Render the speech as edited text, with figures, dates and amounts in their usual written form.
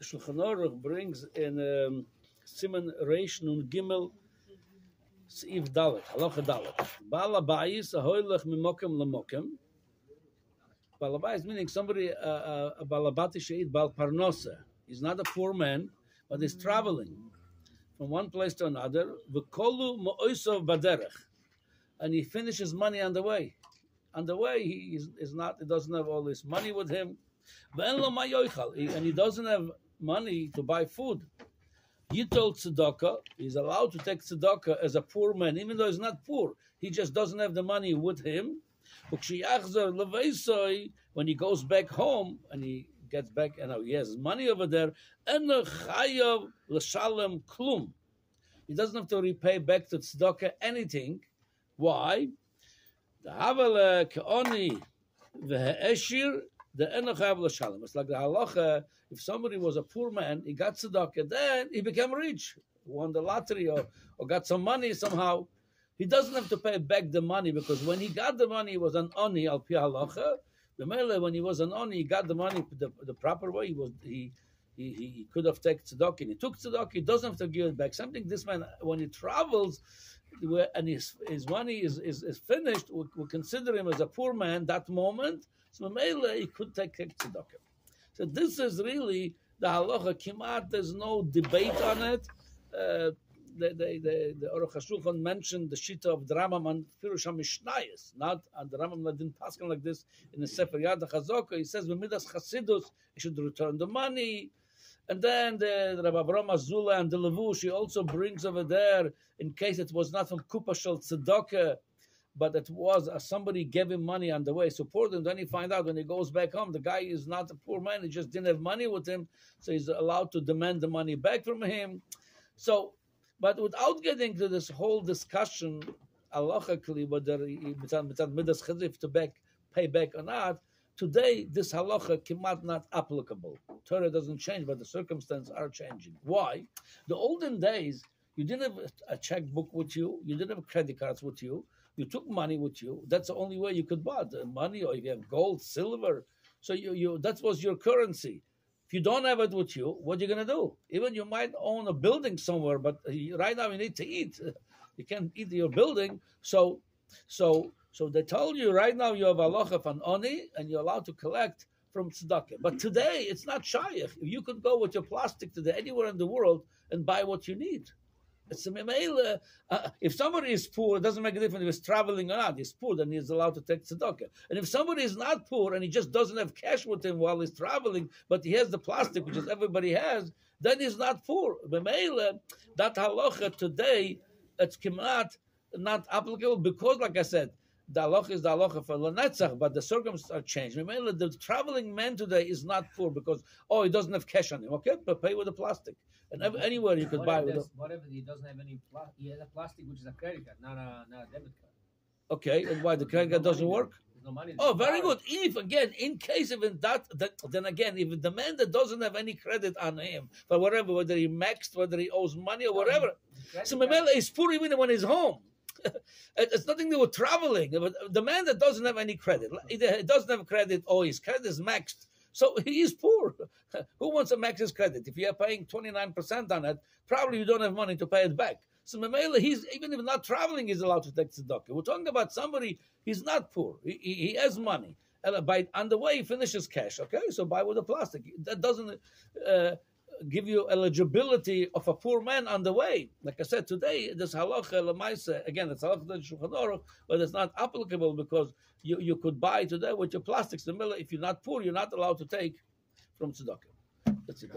Shulchan Aruch brings in Siman Reish Nun Gimel Seif Dalet, Halacha Dalet. Baal Habayis ahoylech mimokem lemokem. Baal Habayis meaning somebody, a Baal Habati she'it Baal Parnosa. He's not a poor man, but he's traveling from one place to another. V'kolu mo'oisov baderech. And he finishes money on the way. On the way, he doesn't have all this money with him. And he doesn't have money to buy food. You told tzedaka, he's allowed to take tzedaka as a poor man, even though he's not poor. He just doesn't have the money with him. When he goes back home and he gets back and he has money over there, he doesn't have to repay back to tzedaka anything. Why? It's like the halacha, if somebody was a poor man, he got tzedakah, then he became rich, won the lottery or got some money somehow. He doesn't have to pay back the money because when he got the money, he was an oni al pi halacha. When he was an oni, he got the money the proper way. He could have taken tzedakah, and he took tzedakah. He doesn't have to give it back. Something this man, when he travels, and his money is finished, we consider him as a poor man that moment. So he could take tzedakah. So this is really the halacha. Kimat, there's no debate on it. The Aruch HaShulchan mentioned the shita of the Rambam and Pirush HaMishnayos. Not and the Rambam didn't pass like this in the Sefer Yad HaChazaka. He says Midas Chasidus, he should return the money. And then the Rabbi Avraham Azula and the Levush, he also brings over there in case it was not from Kupa Shel Tzedakah, but it was somebody gave him money on the way, support him. Then he find out when he goes back home, the guy is not a poor man. He just didn't have money with him, so he's allowed to demand the money back from him. So, but without getting to this whole discussion, halachically, whether midas chazif to pay back or not, today this halacha kimat not applicable. Torah doesn't change, but the circumstances are changing. Why? The olden days, you didn't have a checkbook with you, you didn't have credit cards with you. You took money with you. That's the only way you could buy the money, or if you have gold, silver. So that was your currency. If you don't have it with you, what are you going to do? Even you might own a building somewhere, but right now you need to eat. You can't eat your building. So they told you right now you have halacha of an oni, and you're allowed to collect from tzedakah. But today it's not shaykh. You could go with your plastic today anywhere in the world and buy what you need. It's a if somebody is poor, it doesn't make a difference if he's traveling or not. He's poor, then he's allowed to take tzedakah. And if somebody is not poor and he just doesn't have cash with him while he's traveling, but he has the plastic, which is everybody has, then he's not poor. That halacha today, it's not applicable because, like I said, the halacha is the halacha for Lanetzach, but the circumstances are changed. The traveling man today is not poor because, he doesn't have cash on him. Okay, but pay with the plastic. And anywhere you could buy with it. Whatever, he doesn't have any he has a plastic, which is a credit card, not a debit card. Okay, and why the credit card doesn't work? There's no money. Very good. If again, in case of that, then again, if the man that doesn't have any credit on him for whatever, whether he maxed, whether he owes money or whatever, so Mamela is poor even when he's home. It's nothing to do with traveling. The man that doesn't have any credit, he doesn't have credit, his credit is maxed. So he is poor. Who wants to max his credit? If you're paying 29% on it, probably you don't have money to pay it back. So Mamela, even if not traveling, he's allowed to take tzedakah. We're talking about somebody, he's not poor. He has money. On the way, he finishes cash. Okay, so buy with the plastic. That doesn't give you eligibility of a poor man on the way. Like I said, today, this halacha lemaisa, again, it's halacha Shulchan Aruch, but it's not applicable because you could buy today with your plastics. If you're not poor, you're not allowed to take from tzedakah. That's it.